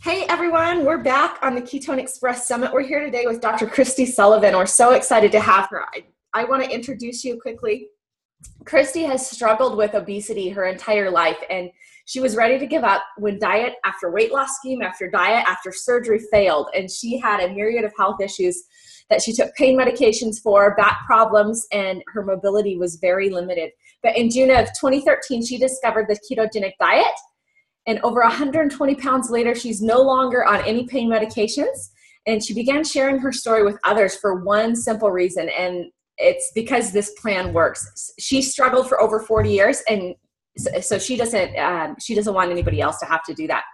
Hey everyone, we're back on the KetoneXpress Summit. We're here today with Dr. Kristie Sullivan. We're so excited to have her. I want to introduce you quickly. Kristie has struggled with obesity her entire life, and she was ready to give up when diet after weight loss scheme, after diet, after surgery failed. And she had a myriad of health issues that she took pain medications for, back problems, and her mobility was very limited. But in June of 2013, she discovered the ketogenic diet. And over 120 pounds later, she's no longer on any pain medications. And she began sharing her story with others for one simple reason. And it's because this plan works. She struggled for over 40 years. And so she doesn't want anybody else to have to do that.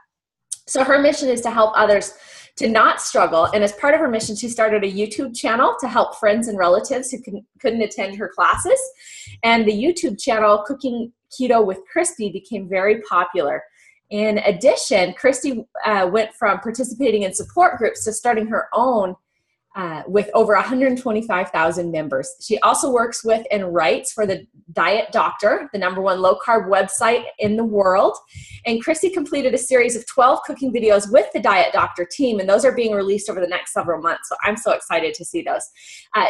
So her mission is to help others to not struggle. And as part of her mission, she started a YouTube channel to help friends and relatives who couldn't attend her classes. And the YouTube channel, Cooking Keto with Kristie, became very popular. In addition, Kristie went from participating in support groups to starting her own with over 125,000 members. She also works with and writes for the Diet Doctor, the #1 low-carb website in the world. And Kristie completed a series of 12 cooking videos with the Diet Doctor team, and those are being released over the next several months, so I'm so excited to see those.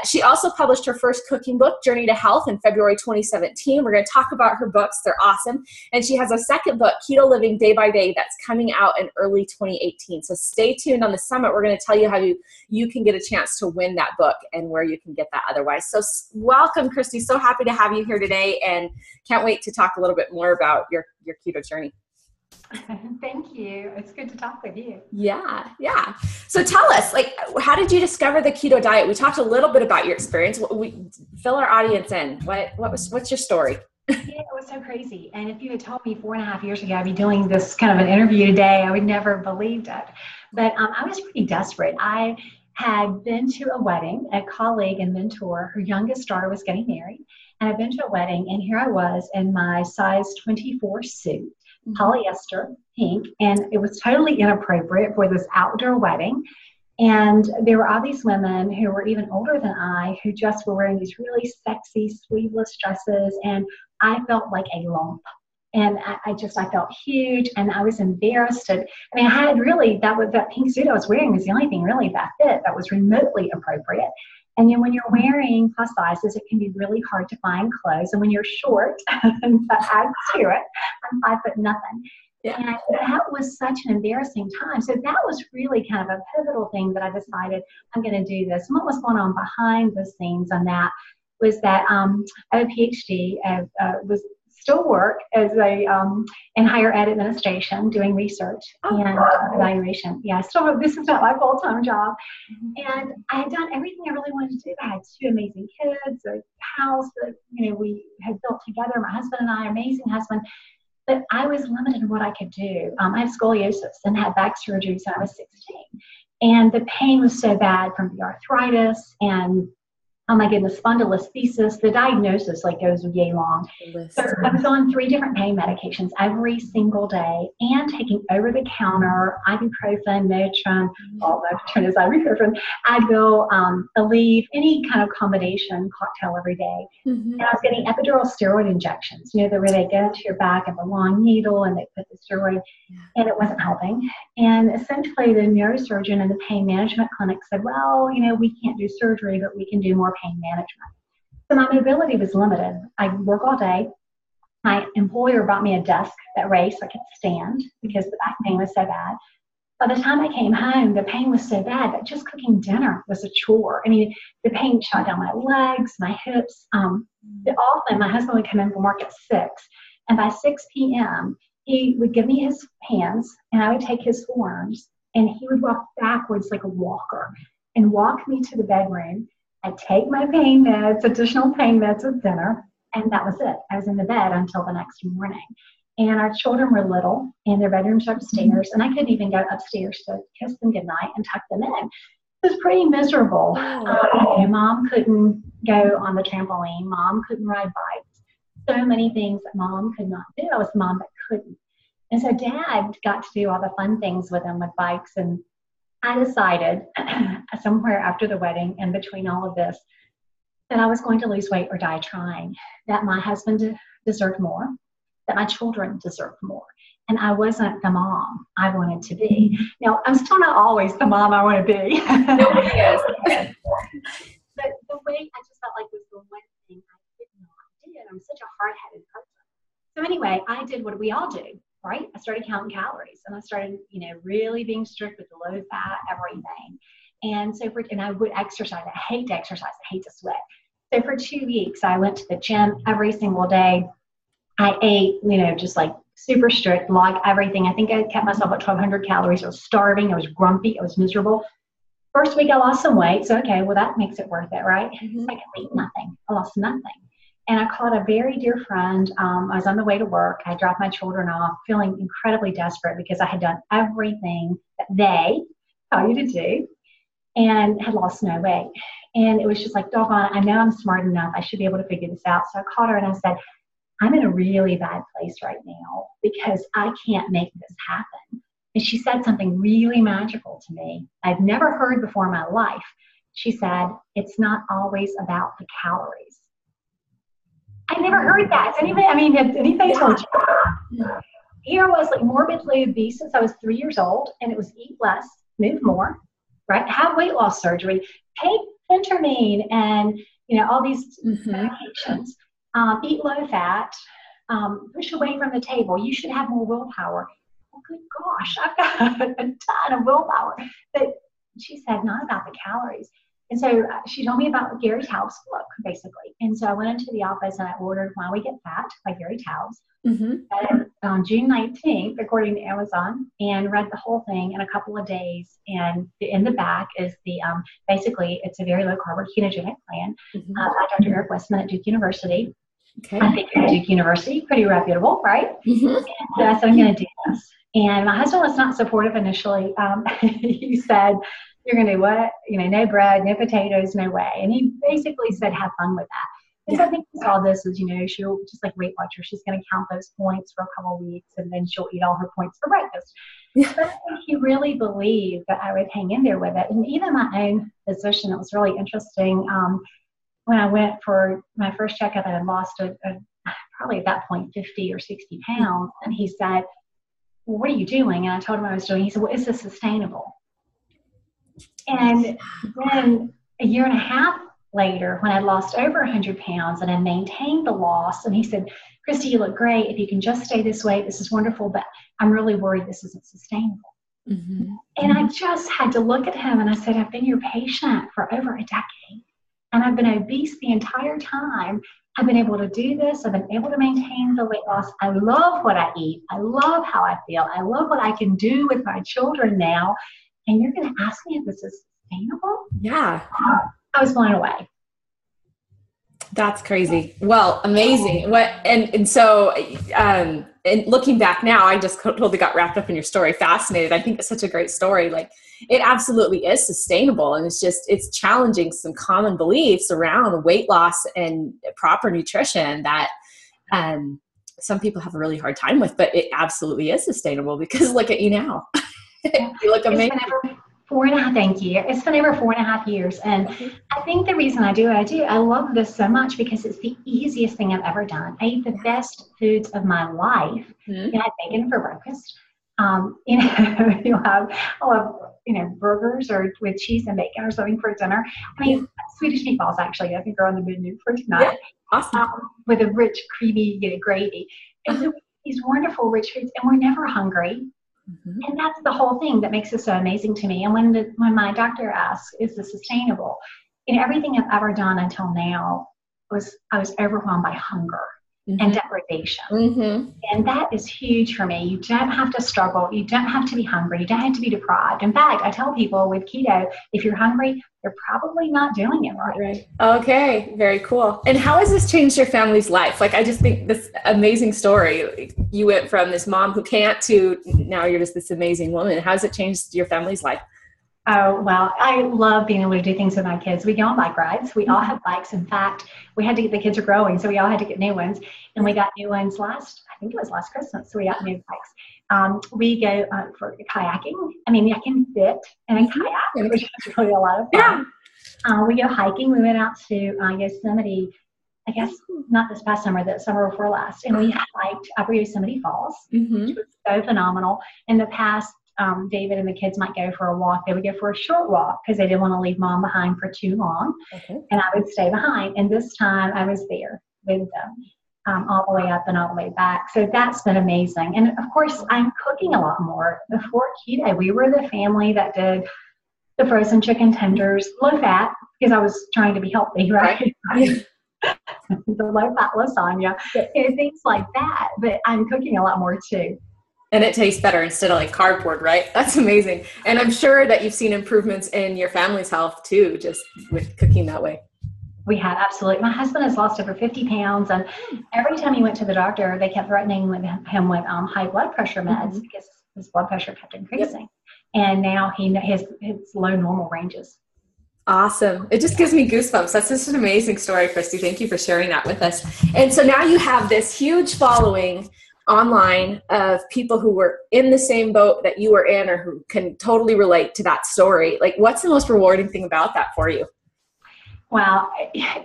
She also published her first cooking book, Journey to Health, in February 2017. We're going to talk about her books. They're awesome. And she has a second book, Keto Living Day by Day, that's coming out in early 2018. So stay tuned on the summit. We're going to tell you how you can get a chance to win that book and where you can get that otherwise. So welcome, Kristie. So happy to have you here today, and can't wait to talk a little bit more about your keto journey. Thank you. It's good to talk with you. Yeah. So tell us, how did you discover the keto diet? We talked a little bit about your experience. We fill our audience in. What's your story? Yeah, it was so crazy. And if you had told me 4.5 years ago I'd be doing this kind of an interview today, I would never have believed it. But I was pretty desperate. I had been to a wedding. A colleague and mentor, her youngest daughter was getting married, and I'd been to a wedding, and here I was in my size 24 suit, polyester, pink, and it was totally inappropriate for this outdoor wedding. And there were all these women who were even older than I who just were wearing these really sexy sleeveless dresses, and I felt like a lump. And I felt huge, and I was embarrassed. I had really, that pink suit I was wearing was the only thing really that fit that was remotely appropriate. And when you're wearing plus sizes, it can be really hard to find clothes. And when you're short, and that adds to it, I'm 5'0". Yeah. And that was such an embarrassing time. So that was really kind of a pivotal thing that I decided I'm going to do this. And what was going on behind the scenes on that was that I have a PhD, was still work as in higher ed administration, doing research and evaluation. Yeah, this is not my full-time job. And I had done everything I really wanted to do. I had 2 amazing kids, a house that we had built together, my husband and I, amazing husband. But I was limited in what I could do. I have scoliosis and had back surgery since I was 16. And the pain was so bad from the arthritis and, oh my goodness, spondylolisthesis. The diagnosis goes yay long. So I was on 3 different pain medications every single day and taking over-the-counter ibuprofen, Motrin, Motrin is ibuprofen, Advil, Aleve, any kind of combination cocktail every day. And I was getting epidural steroid injections, where they go to your back of a long needle and they put the steroid, and it wasn't helping. And essentially the neurosurgeon in the pain management clinic said, well, we can't do surgery, but we can do more pain management. So my mobility was limited. I work all day. My employer bought me a desk that raised so I could stand because the back pain was so bad. By the time I came home, the pain was so bad that just cooking dinner was a chore. The pain shot down my legs, my hips. Often my husband would come in from work at 6, and by 6 p.m., he would give me his hands, and I would take his forearms, and he would walk backwards like a walker and walk me to the bedroom. I'd take my pain meds, additional pain meds with dinner, and that was it. I was in the bed until the next morning. And our children were little, and their bedrooms were upstairs, and I couldn't even go upstairs to kiss them goodnight and tuck them in. It was pretty miserable. Mom couldn't go on the trampoline. Mom couldn't ride bikes. So many things that Mom could not do. I was the mom that couldn't. And so Dad got to do all the fun things with them with bikes, and I decided somewhere after the wedding and between all of this that I was going to lose weight or die trying, that my husband deserved more, that my children deserved more. and I wasn't the mom I wanted to be. Now, I'm still not always the mom I want to be. Nobody is. But the weight, I just felt like was the one thing I could not do. And I'm such a hard-headed person. So anyway, I did what we all do, right? I started counting calories, and I started, really being strict with the low fat, everything. And so and I would exercise. I hate to exercise. I hate to sweat. So for 2 weeks, I went to the gym every single day. I ate, just like super strict, log everything. I think I kept myself at 1,200 calories. I was starving. I was grumpy. I was miserable. First week, I lost some weight. So, okay, well, that makes it worth it, right? Second week, nothing. I lost nothing. And I called a very dear friend. I was on the way to work. I dropped my children off, feeling incredibly desperate because I had done everything that they tell you to do and had lost no weight. And it was just like, doggone, I know I'm smart enough. I should be able to figure this out. So I called her and I said, I'm in a really bad place right now because I can't make this happen. And she said something really magical to me I've never heard before in my life. She said, it's not always about the calories. I never heard that. Has anybody told you? Here was like morbidly obese since I was 3 years old, and it was eat less, move more, right? Have weight loss surgery, take phentermine and, all these medications, eat low fat, push away from the table. You should have more willpower. Oh, good gosh, I've got a ton of willpower. But she said, not about the calories. And so she told me about Gary Taubes' book, basically. And so I went into the office and I ordered Why We Get Fat by Gary Taubes on June 19th, according to Amazon, and read the whole thing in a couple of days. And in the back is the, basically, it's a very low carb ketogenic plan by Dr. Eric Westman at Duke University. Okay. I think Duke University, pretty reputable, right? And I said, I'm going to do this. And my husband was not supportive initially. He said, you're going to do what? No bread, no potatoes, no way. And he basically said, have fun with that. Because I think he saw this as, she'll just like Weight Watchers, she's going to count those points for a couple of weeks and then she'll eat all her points for breakfast. But I think he really believed that I would hang in there with it. And even my own physician, it was really interesting. When I went for my first checkup, I had lost probably at that point 50 or 60 pounds. And he said, well, what are you doing? And I told him what I was doing. He said, well, is this sustainable? And then a year and a half later, when I lost over 100 pounds and I maintained the loss, and he said, Kristie, you look great. If you can just stay this way, this is wonderful, but I'm really worried this isn't sustainable. And I just had to look at him and I said, I've been your patient for over a decade. And I've been obese the entire time. I've been able to do this. I've been able to maintain the weight loss. I love what I eat. I love how I feel. I love what I can do with my children now. And you're going to ask me if this is sustainable? Yeah. I was blown away. That's crazy. Well, amazing. So and looking back now, I just totally got wrapped up in your story. Fascinated. I think it's such a great story. Like, it absolutely is sustainable. And it's challenging some common beliefs around weight loss and proper nutrition that some people have a really hard time with, but it absolutely is sustainable because look at you now. You look amazing. Thank you. It's been over 4.5 years. And I think the reason I do what I do, I love this so much because it's the easiest thing I've ever done. I eat the best foods of my life. I had bacon for breakfast. You'll have burgers or with cheese and bacon or something for dinner. Swedish meatballs, actually, I think are on the menu for tonight. Yeah, awesome. With a rich, creamy, gravy. And so these wonderful, rich foods, and we're never hungry. And that's the whole thing that makes it so amazing to me. And when my doctor asks, is this sustainable? Everything I've ever done until now I was overwhelmed by hunger and deprivation. And that is huge for me. You don't have to struggle. You don't have to be hungry. You don't have to be deprived. In fact, I tell people with keto, if you're hungry, you're probably not doing it right. Okay. Very cool. And how has this changed your family's life? Like, I just think this amazing story. You went from this mom who can't to now you're just this amazing woman. How has it changed your family's life? Oh, well, I love being able to do things with my kids. We go on bike rides. We all have bikes. In fact, we had to get, the kids are growing, so we all had to get new ones. And we got new ones last Christmas. So we got new bikes. We go for kayaking. I can fit in a kayak, which is really a lot of fun. We go hiking. We went out to Yosemite I guess not this past summer, the summer before last. And we hiked up Yosemite Falls, which was so phenomenal. In the past, David and the kids might go for a walk. They would go for a short walk because they didn't want to leave mom behind for too long. Okay. And I would stay behind. And this time I was there with them all the way up and all the way back. So that's been amazing. And of course, I'm cooking a lot more. Before keto, we were the family that did the frozen chicken tenders, low fat, because I was trying to be healthy, right? The low fat lasagna and things like that. But I'm cooking a lot more too. And it tastes better instead of like cardboard, right? That's amazing. And I'm sure that you've seen improvements in your family's health too, just with cooking that way. We have, absolutely. My husband has lost over 50 pounds. And every time he went to the doctor, they kept threatening him with high blood pressure meds because his blood pressure kept increasing. And now his low normal ranges. Awesome. It just gives me goosebumps. That's just an amazing story, Kristie. Thank you for sharing that with us. And so now you have this huge following online of people who were in the same boat that you were in or who can totally relate to that story. Like, what's the most rewarding thing about that for you? Well,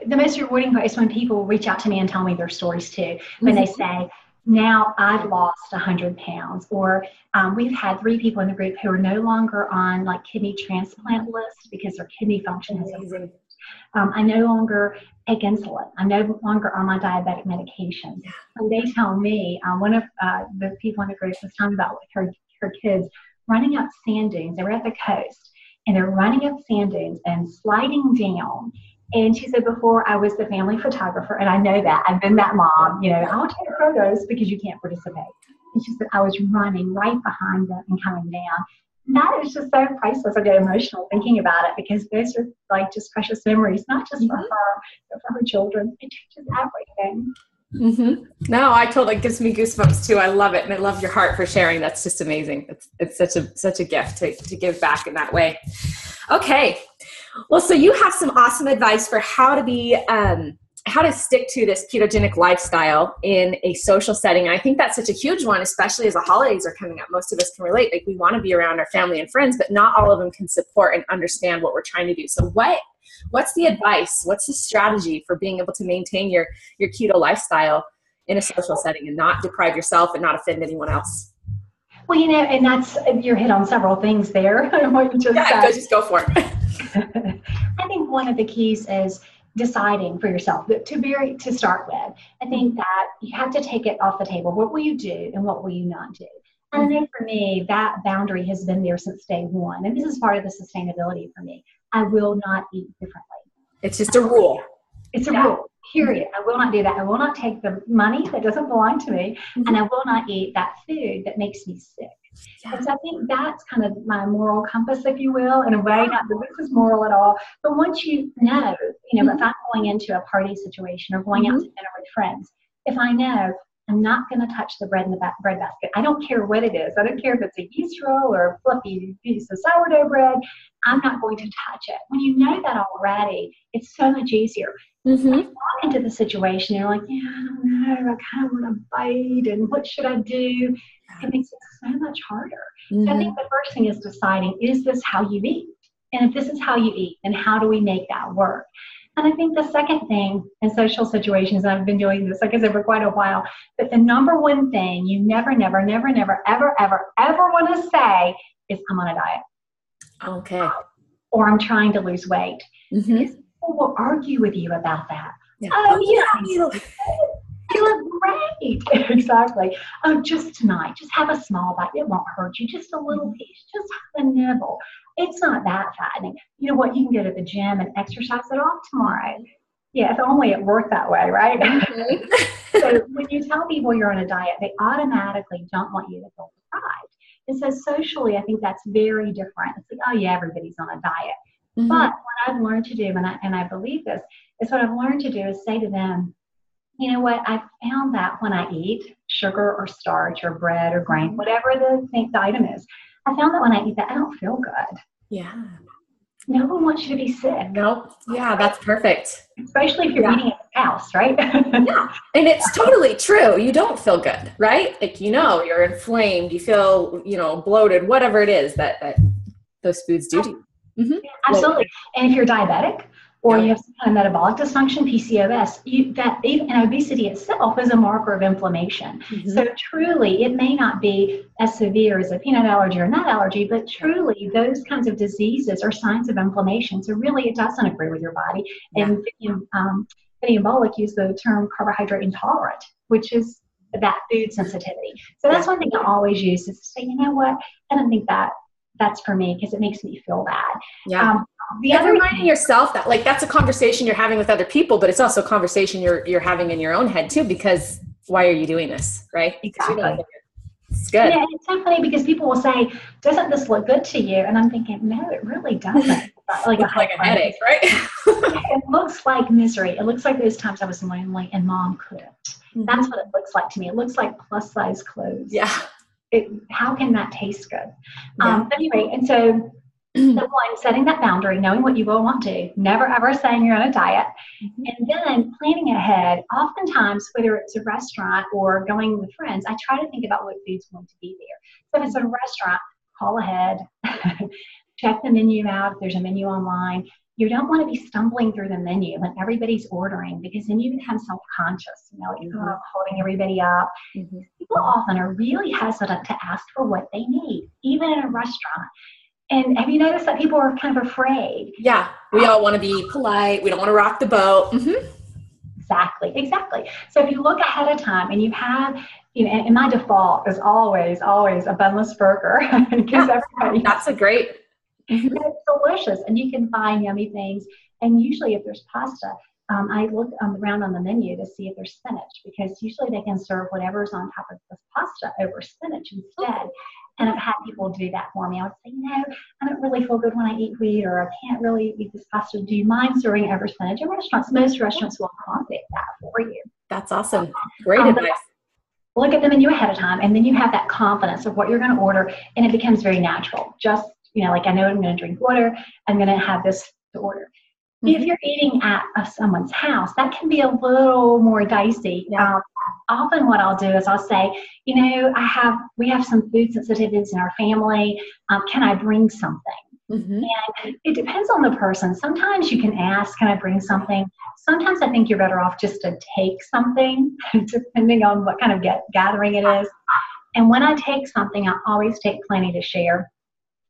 the most rewarding part is when people reach out to me and tell me their stories too. When they say, now I've lost 100 pounds, or we've had 3 people in the group who are no longer on like kidney transplant list because their kidney function has improved. I no longer take insulin. I'm no longer on my diabetic medication. So they tell me, one of the people in the group was talking about with her kids running up sand dunes. They were at the coast and they're running up sand dunes and sliding down. And she said, before I was the family photographer, and I know that, I've been that mom, I'll take photos because you can't participate. And she said, I was running right behind them and coming down. That is just so priceless. I get emotional thinking about it because those are like just precious memories, not just for her, but for her children. It teaches everything. No, I totally, it gives me goosebumps too. I love it. And I love your heart for sharing. That's just amazing. It's such a gift to give back in that way. Okay. Well, so you have some awesome advice for how to stick to this ketogenic lifestyle in a social setting. And I think that's such a huge one, especially as the holidays are coming up. Most of us can relate. Like, we want to be around our family and friends, but not all of them can support and understand what we're trying to do. So what's the advice? What's the strategy for being able to maintain your keto lifestyle in a social setting and not deprive yourself and not offend anyone else? Well, and you're hit on several things there. What you just go for it. I think one of the keys is deciding for yourself to start with. I think that you have to take it off the table. What will you do and what will you not do? And I know for me, that boundary has been there since day one. And this is part of the sustainability for me. I will not eat differently. It's just a rule. It's a rule, period. I will not do that. I will not take the money that doesn't belong to me. And I will not eat that food that makes me sick. And so I think that's kind of my moral compass, if you will, in a way. Not that this is moral at all, but once you know, if I'm going into a party situation or going out to dinner with friends, if I know I'm not going to touch the bread in the bread basket, I don't care what it is. I don't care if it's a yeast roll or a fluffy piece of sourdough bread. I'm not going to touch it. When you know that already, it's so much easier. When you walk into the situation, you're like, I don't know, I kind of want to bite, and what should I do? It makes it so much harder. So I think the first thing is deciding, is this how you eat? And if this is how you eat, then how do we make that work? And I think the second thing in social situations, and I've been doing this, like I said, for quite a while, but the number one thing you never, ever want to say is, I'm on a diet. Okay. Or I'm trying to lose weight. Because people will argue with you about that. Yeah. Oh, you look great. Exactly. Oh, just tonight, just have a small bite. It won't hurt you. Just a little piece. Just have a nibble. It's not that fattening. You know what? You can go to the gym and exercise it off tomorrow. Yeah, if only it worked that way, right? So when you tell people you're on a diet, they automatically don't want you to feel deprived. And so socially, I think that's very different. It's like, oh yeah, everybody's on a diet. But what I've learned to do, and I believe this, is what I've learned to do is say to them, you know what, I found that when I eat sugar or starch or bread or grain, whatever the item is, I found that when I eat that, I don't feel good. Yeah. No one wants you to be sick. Nope. Yeah, that's perfect. Especially if you're eating at the house, right? Yeah. And it's totally true. You don't feel good, right? Like, you're inflamed, you feel, bloated, whatever it is that those foods do to you. Absolutely. And if you're diabetic, or you have some kind of metabolic dysfunction, PCOS, and obesity itself is a marker of inflammation. So truly, it may not be as severe as a peanut allergy or nut allergy, but truly those kinds of diseases are signs of inflammation. So really, it doesn't agree with your body. And Vivian Bullock used the term carbohydrate intolerant, which is that food sensitivity. So that's one thing I always use is to say, you know what, I don't think that's for me because it makes me feel bad. The other reminding yourself that like that's a conversation you're having with other people, but it's also a conversation you're having in your own head too, because why are you doing this, right? Exactly. It's good. Yeah, it's so funny because people will say, doesn't this look good to you? And I'm thinking, no, it really doesn't. Like a headache, right? It looks like misery. It looks like those times I was lonely and mom cooked. That's what it looks like to me. It looks like plus size clothes. Yeah. How can that taste good? Anyway, and so number one, setting that boundary, knowing what you will want to, never ever saying you're on a diet, and then planning ahead. Oftentimes, whether it's a restaurant or going with friends, I try to think about what food's going to be there. So if it's a restaurant, call ahead, check the menu out if there's a menu online. You don't want to be stumbling through the menu when everybody's ordering, because then you become self-conscious, like holding everybody up. People often are really hesitant to ask for what they need, even in a restaurant. And have you noticed that people are kind of afraid? Yeah, we all want to be polite. We don't want to rock the boat. Exactly. So if you look ahead of time and you have, and my default is always a bunless burger. Because everybody. That's a great. And it's delicious, and you can find yummy things. And usually, if there's pasta, I look around on the menu to see if there's spinach, because usually they can serve whatever's on top of this pasta over spinach instead. And I've had people do that for me. I would say, I don't really feel good when I eat wheat, or I can't really eat this pasta. Do you mind serving over spinach in restaurants? Most restaurants will accommodate that for you. That's awesome. Great advice. Look at the menu ahead of time, and then you have that confidence of what you're going to order, and it becomes very natural. Just, like I know I'm going to drink water, I'm going to have this to order. If you're eating at someone's house, that can be a little more dicey. Often what I'll do is I'll say, we have some food sensitivities in our family. Can I bring something? And it depends on the person. Sometimes you can ask, can I bring something? Sometimes I think you're better off just to take something, depending on what kind of gathering it is. And when I take something, I always take plenty to share.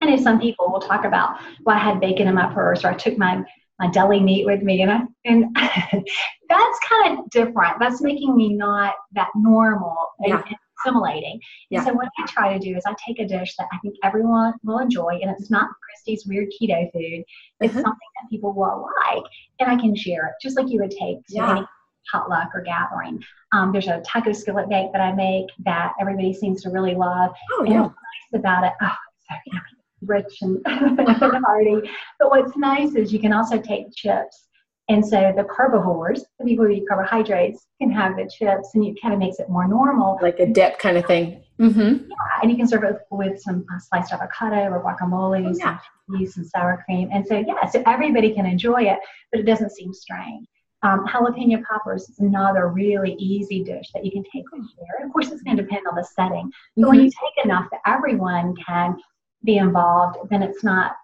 I know some people will talk about, well, I had bacon in my purse, or I took my deli meat with me, and that's kind of different. That's making me not that normal and assimilating. And so what I try to do is I take a dish that I think everyone will enjoy, and it's not Kristie's weird keto food. It's something that people will like, and I can share it, just like you would take to any potluck or gathering. There's a taco skillet bake that I make that everybody seems to really love. And what's nice about it, it's so yummy. Rich and hearty. But what's nice is you can also take chips. And so the herbivores, the people who eat carbohydrates, can have the chips, and it kind of makes it more normal. Like a dip kind of thing. Yeah, and you can serve it with some sliced avocado or guacamole, some cheese, some sour cream. And so, so everybody can enjoy it, but it doesn't seem strange. Jalapeno poppers is another really easy dish that you can take and share. Of course, it's going to depend on the setting. But when you take enough that everyone can be involved, then it's not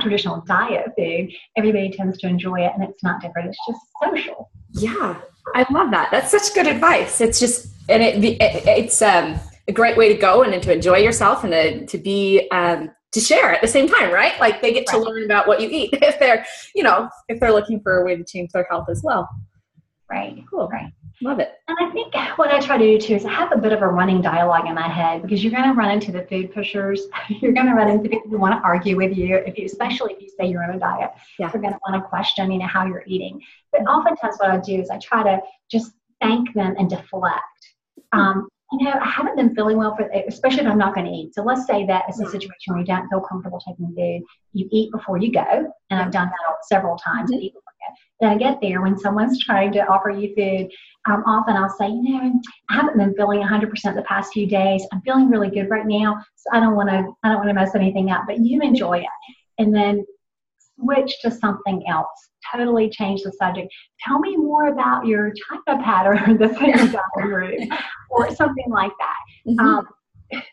traditional diet food. Everybody tends to enjoy it, and it's not different. It's just social. Yeah, I love that. That's such good advice. It's just, and it's a great way to go and to enjoy yourself, and to be to share at the same time, right? Like they get to learn about what you eat if they're looking for a way to change their health as well. Right. Cool. Right. Love it. And I think what I try to do too is I have a bit of a running dialogue in my head, because you're going to run into the food pushers. You're going to run into people who want to argue with you, especially if you say you're on a diet. They're going to want to question, how you're eating. But oftentimes what I do is I try to just thank them and deflect. I haven't been feeling well, especially if I'm not going to eat. So let's say that it's a situation where you don't feel comfortable taking food. You eat before you go, and I've done that several times. I eat before I go. Then I get there when someone's trying to offer you food. Often I'll say, I haven't been feeling 100% the past few days. I'm feeling really good right now, so I don't want to mess anything up. But you enjoy it, and then switch to something else. Totally change the subject. Tell me more about your China pattern that's in your dining room, or something like that.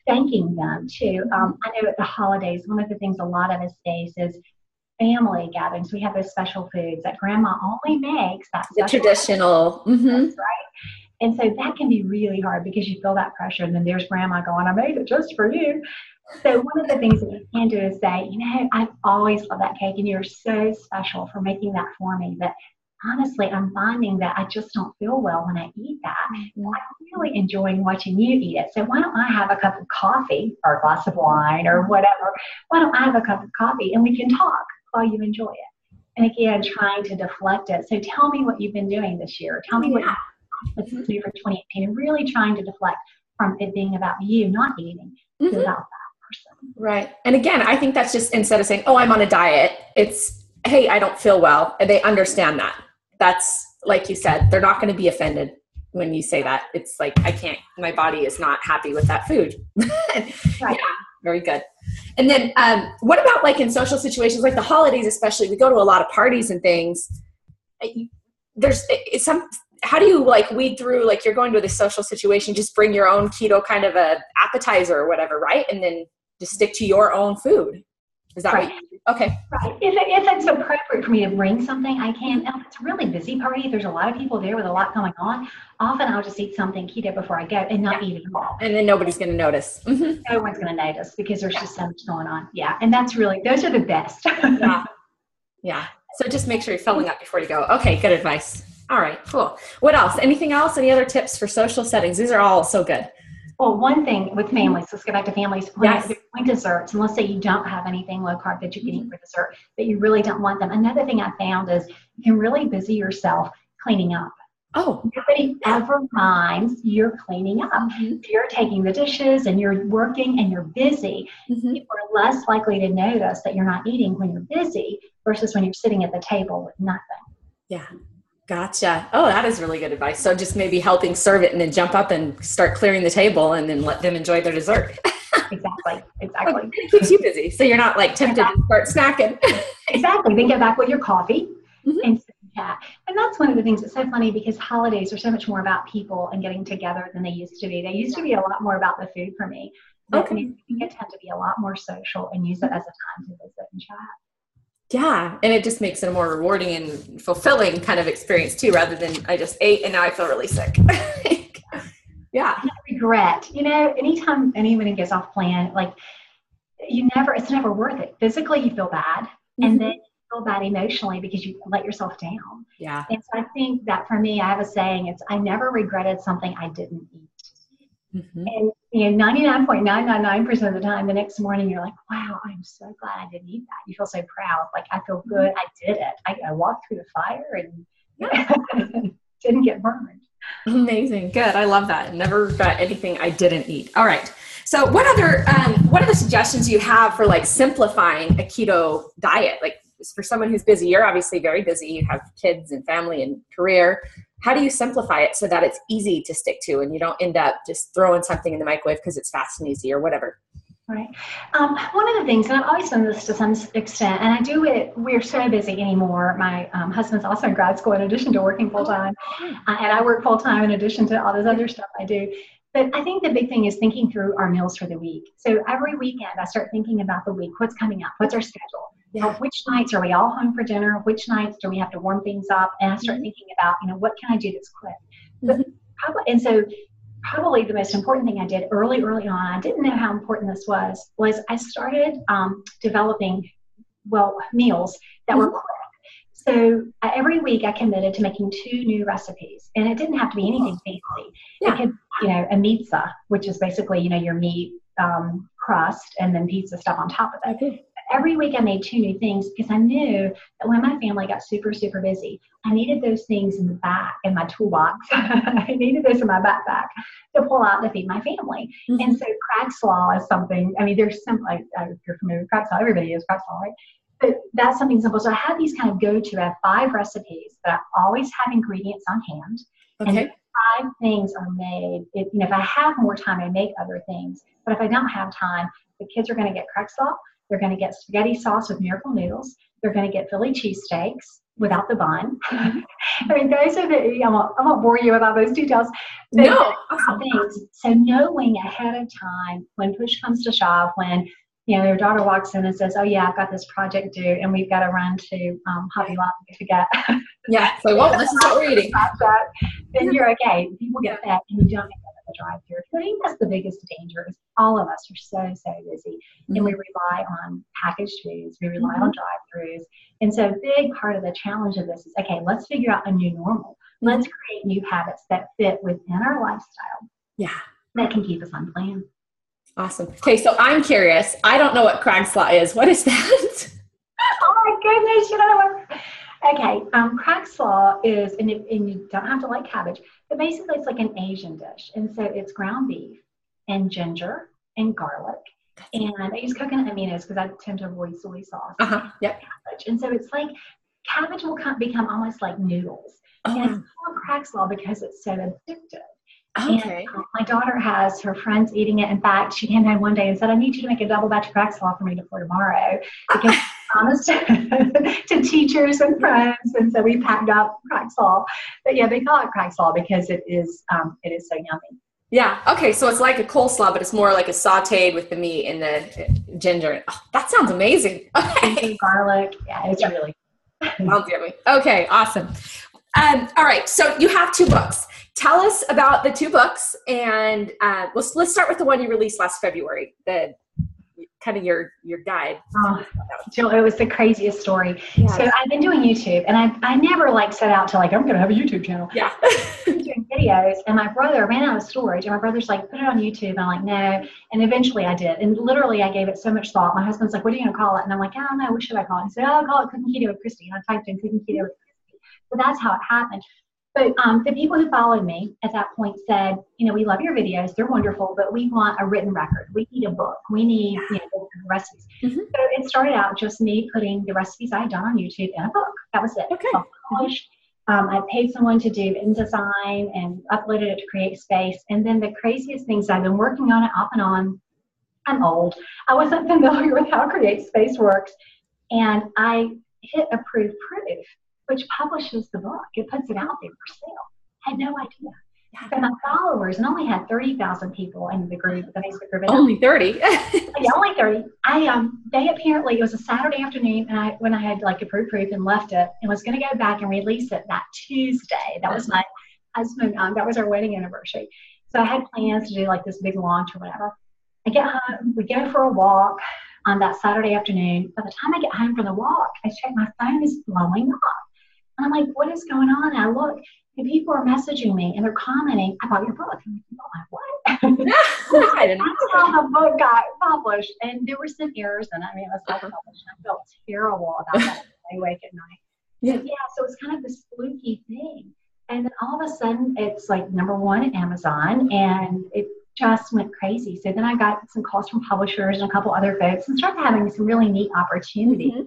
Thanking them too. I know at the holidays, one of the things a lot of us face is family gatherings, we have those special foods that grandma only makes. That The traditional. That's right. And so that can be really hard because you feel that pressure. And then there's grandma going, I made it just for you. So one of the things that you can do is say, you know, I've always loved that cake and you're so special for making that for me. But honestly, I'm finding that I just don't feel well when I eat that. Mm-hmm. I'm really enjoying watching you eat it. So why don't I have a cup of coffee or a glass of wine or whatever? Why don't I have a cup of coffee and we can talk while you enjoy it? And again, trying to deflect it. So tell me what you've been doing this year. Tell me what let's do for 2018, and really trying to deflect from it being about you not eating to about that person. Right. And again, I think that's just, instead of saying, oh, I'm on a diet, it's, hey, I don't feel well. And they understand that. That's, like you said, they're not going to be offended when you say that. It's like, I can't, my body is not happy with that food. Right. Yeah, very good. And then what about like in social situations, like the holidays, especially, we go to a lot of parties and things. How do you like weed through, like you're going to this social situation, just bring your own keto kind of a appetizer or whatever, right? And then just stick to your own food. Is that right? Okay. Right. If it's appropriate for me to bring something, I can. If it's a really busy party, there's a lot of people there with a lot going on. Often I'll just eat something keto before I go and not eat it at all. And then nobody's going to notice. Mm-hmm. No one's going to notice because there's just so much going on. Yeah. And that's really, those are the best. Yeah. So just make sure you're filling up before you go. Okay. Good advice. All right, cool. What else? Anything else? Any other tips for social settings? These are all so good. Well, one thing with families, let's go back to families, when desserts, and let's say you don't have anything low carb that you can eat for dessert, but you really don't want them. Another thing I found is you can really busy yourself cleaning up. Oh. Nobody ever minds you're cleaning up. If you're taking the dishes and you're working and you're busy, people are less likely to notice that you're not eating when you're busy versus when you're sitting at the table with nothing. Yeah. Gotcha. Oh, that is really good advice. So just maybe helping serve it and then jump up and start clearing the table and then let them enjoy their dessert. Exactly. It keeps you busy. So you're not like tempted to start snacking. Exactly. Then get back with your coffee and chat. And that's one of the things that's so funny because holidays are so much more about people and getting together than they used to be. They used to be a lot more about the food for me. But I think it tend to be a lot more social and use it as a time to visit and chat. Yeah. And it just makes it a more rewarding and fulfilling kind of experience too, rather than I just ate and now I feel really sick. Yeah. Regret, you know, anytime anyone gets off plan, like it's never worth it. Physically, you feel bad. And then you feel bad emotionally because you let yourself down. Yeah. And so I think that for me, I have a saying, I never regretted something I didn't eat. And 99.999% of the time, the next morning, you're like, wow, I'm so glad I didn't eat that. You feel so proud. Like, I feel good. I did it. I walked through the fire and didn't get burned. Amazing. Good. I love that. Never got anything I didn't eat. All right. So what other suggestions do you have for like simplifying a keto diet? Like for someone who's busy, you're obviously very busy. You have kids and family and career. How do you simplify it so that it's easy to stick to and you don't end up just throwing something in the microwave because it's fast and easy or whatever? Right. One of the things, and I've always done this to some extent, and I do it, we're so busy anymore. My husband's also in grad school in addition to working full time, and I work full time in addition to all this other stuff I do. But I think the big thing is thinking through our meals for the week. So every weekend I start thinking about the week, what's coming up, what's our schedule? Which nights are we all home for dinner? Which nights do we have to warm things up? And I start thinking about, what can I do that's quick? But, probably the most important thing I did early on, I didn't know how important this was I started developing, meals that were quick. So every week I committed to making 2 new recipes, and it didn't have to be anything fancy. It could, a pizza, which is basically, your meat crust and then pizza stuff on top of it. Every week I made 2 new things because I knew that when my family got super, super busy, I needed those things in the back, in my toolbox. I needed those in my backpack to pull out to feed my family. And so crab slaw is something, there's some, if you're familiar with crab slaw, everybody is crab slaw, right? But that's something simple. So I have these kind of go-to, I have 5 recipes that I always have ingredients on hand. Okay. And 5 things are made. If I have more time, I make other things. But if I don't have time, the kids are going to get crab slaw. They're going to get spaghetti sauce with miracle noodles. They're going to get Philly cheesesteaks without the bun. Those are I won't bore you with all those details. No. Things. So knowing ahead of time when push comes to shove, when their daughter walks in and says, oh yeah, I've got this project due and we've got to run to Hobby Lobby to get yeah. So, well, this is what we're eating. Then you're okay. People get fed and you don't end up at the drive-thru. I think that's the biggest danger is all of us are so busy and we rely on packaged foods. We rely on drive-thrus. And so a big part of the challenge of this is, okay, let's figure out a new normal. Let's create new habits that fit within our lifestyle. Yeah. That can keep us on plan. Awesome. Okay, so I'm curious. I don't know what Crag slaw is. What is that? Oh my goodness, you don't know what. Okay, Crag slaw is, and you don't have to like cabbage, but basically it's like an Asian dish. And so it's ground beef and ginger and garlic. And I use coconut aminos because I tend to avoid soy sauce. Yep. Cabbage. And so it's like cabbage will become almost like noodles. And it's called Crag slaw because it's so addictive. Okay. And my daughter has her friends eating it. In fact, she came home one day and said, I need you to make a double batch of Crag slaw for me for tomorrow because I promised to teachers and friends. And so we packed up Crag slaw. But yeah, they call it Crag slaw because it is so yummy. Yeah. Okay. So it's like a coleslaw, but it's more like a sauteed with the meat and the ginger. Oh, that sounds amazing. Okay. Garlic. Yeah, it's really sounds yummy. Okay. Awesome. All right. So you have 2 books. Tell us about the 2 books, and let's start with the one you released last February, the kind of your guide. Oh, Jill, it was the craziest story. Yeah. So I've been doing YouTube, and I never set out to I'm going to have a YouTube channel. Yeah. Doing videos, and my brother ran out of storage, and my brother's like, put it on YouTube. And I'm like, no. And eventually I did. And literally I gave it so much thought. My husband's like, what are you going to call it? And I'm like, I don't know. What should I call it? He said, I'll call it Cooking Keto with Kristie. And I typed in Cooking Keto with Kristie. So that's how it happened. But the people who followed me at that point said, we love your videos. They're wonderful, but we want a written record. We need a book. We need recipes. So it started out just me putting the recipes I had done on YouTube in a book. That was it. Okay. Self-published. I paid someone to do InDesign and uploaded it to CreateSpace. And then the craziest things, I've been working on it off and on. I'm old. I wasn't familiar with how CreateSpace works. And I hit approve proof, which publishes the book. It puts it out there for sale. I had no idea. So my followers, and only had 30,000 people in the group, the Facebook group. Only 30? Yeah, only 30. They apparently, it was a Saturday afternoon, and when I had approved proof and left it, and was going to go back and release it that Tuesday. That was my husband, that was our wedding anniversary. So I had plans to do this big launch or whatever. I get home, we go for a walk on that Saturday afternoon. By the time I get home from the walk, I check my phone is blowing up. And I'm like, what is going on? And I look, and people are messaging me, and they're commenting about your book. I'm like, what? I didn't know. That's how the book got published. And there were some errors in it. I mean, it was self-published. I felt terrible about that. I wake at night. Yeah, so it's kind of this fluky thing. And then all of a sudden, it's #1 at Amazon, and it just went crazy. So then I got some calls from publishers and a couple other folks and started having some really neat opportunities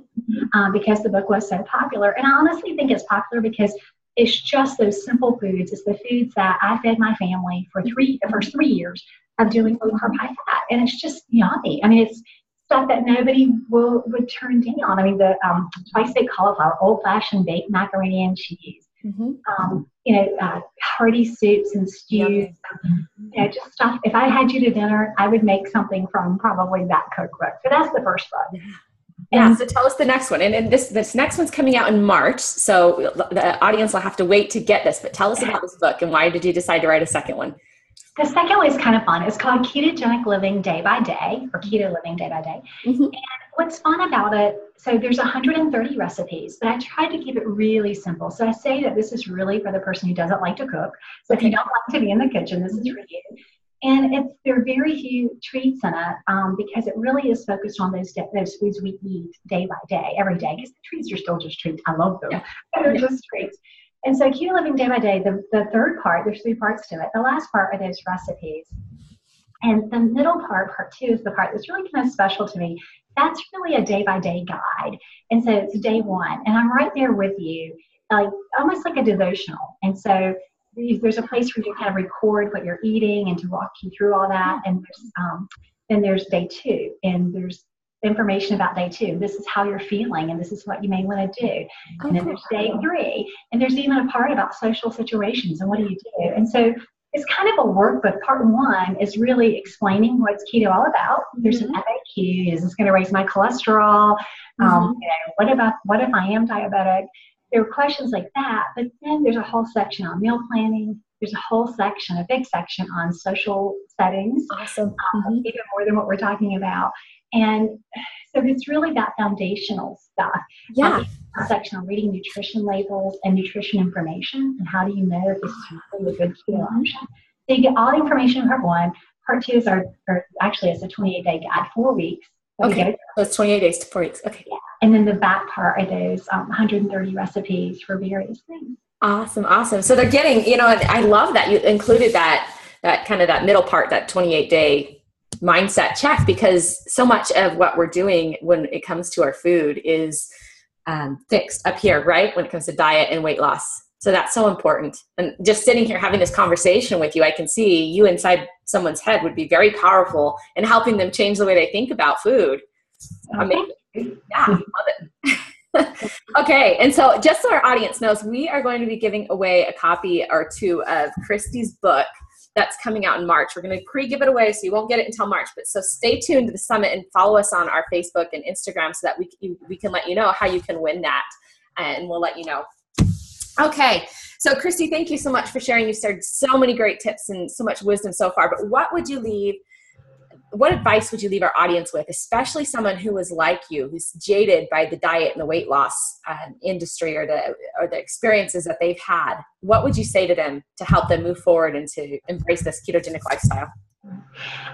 because the book was so popular. And I honestly think it's popular because it's just those simple foods. It's the foods that I fed my family for the first 3 years of doing low carb, high fat. And it's just yummy. I mean, it's stuff that nobody would turn down. I mean, the twice-baked cauliflower, old-fashioned baked macaroni and cheese. Hearty soups and stews, just stuff. If I had you to dinner, I would make something from probably that cookbook. So that's the first book. Yeah. So tell us the next one. And this next one's coming out in March. So the audience will have to wait to get this, but tell us about this book and why did you decide to write a second one? The second one is kind of fun. It's called Ketogenic Living Day by Day, or Keto Living Day by Day. And what's fun about it, so there's 130 recipes, but I tried to keep it really simple. So I say that this is really for the person who doesn't like to cook. So if you don't like to be in the kitchen, this is for you. And there are very few treats in it because it really is focused on those foods we eat day by day, every day, because the treats are still just treats. I love them. But they're just treats. And so Keto Living Day by Day, the third part, there's 3 parts to it. The last part are those recipes. And the middle part 2, is the part that's really kind of special to me. That's really a day-by-day guide. And so it's day 1. And I'm right there with you, almost like a devotional. And so there's a place for you to kind of record what you're eating and to walk you through all that. And then there's day 2. And there's information about day 2. This is how you're feeling, and this is what you may want to do. And then there's day 3. And there's even a part about social situations and what do you do. And so it's kind of a workbook. Part one is really explaining what's keto all about. There's an FAQ. Is this going to raise my cholesterol? What if I am diabetic? There are questions like that. But then there's a whole section on meal planning. There's a whole section, a big section on social settings. Awesome. Even more than what we're talking about. And so it's really that foundational stuff. Yeah. A section on reading nutrition labels and nutrition information, and how do you know if this is really a good keto option. So you get all the information in part one. Part two is actually it's a 28-day guide, 4 weeks. So okay, so it's 28 days to 4 weeks. Okay. Yeah. And then the back part are those 130 recipes for various things. Awesome. So they're getting, and I love that you included that kind of that middle part, that 28-day mindset check, because so much of what we're doing when it comes to our food is fixed up here, right? When it comes to diet and weight loss. So that's so important. And just sitting here having this conversation with you, I can see you inside someone's head would be very powerful in helping them change the way they think about food. Amazing. Yeah, love it. Okay. And so just so our audience knows, we are going to be giving away a copy or two of Kristie's book that's coming out in March. We're going to pre-give it away, so you won't get it until March. But so stay tuned to the summit and follow us on our Facebook and Instagram so that we can let you know how you can win that, and we'll let you know. Okay. So Kristie, thank you so much for sharing. You've shared so many great tips and so much wisdom so far. But what advice would you leave our audience with, especially someone who is like you, who's jaded by the diet and the weight loss industry or the experiences that they've had? What would you say to them to help them move forward and to embrace this ketogenic lifestyle?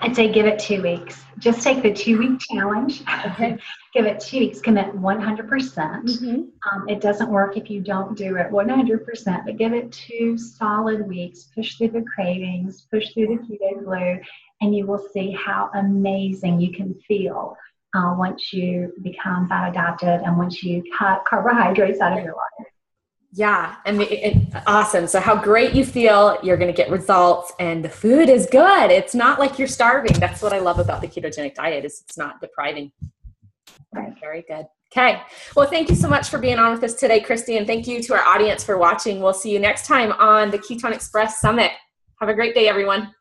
I'd say give it 2 weeks. Just take the 2-week challenge. Okay. Give it 2 weeks. Commit 100%. It doesn't work if you don't do it 100%, but give it 2 solid weeks. Push through the cravings, push through the keto glue, and you will see how amazing you can feel once you become fat adapted and once you cut carbohydrates out of your life. Yeah, awesome. So how great you feel, you're going to get results, and the food is good. It's not like you're starving. That's what I love about the ketogenic diet, is it's not depriving. Right. Very good. Okay. Well, thank you so much for being on with us today, Kristie, and thank you to our audience for watching. We'll see you next time on the KetonExpress Summit. Have a great day, everyone.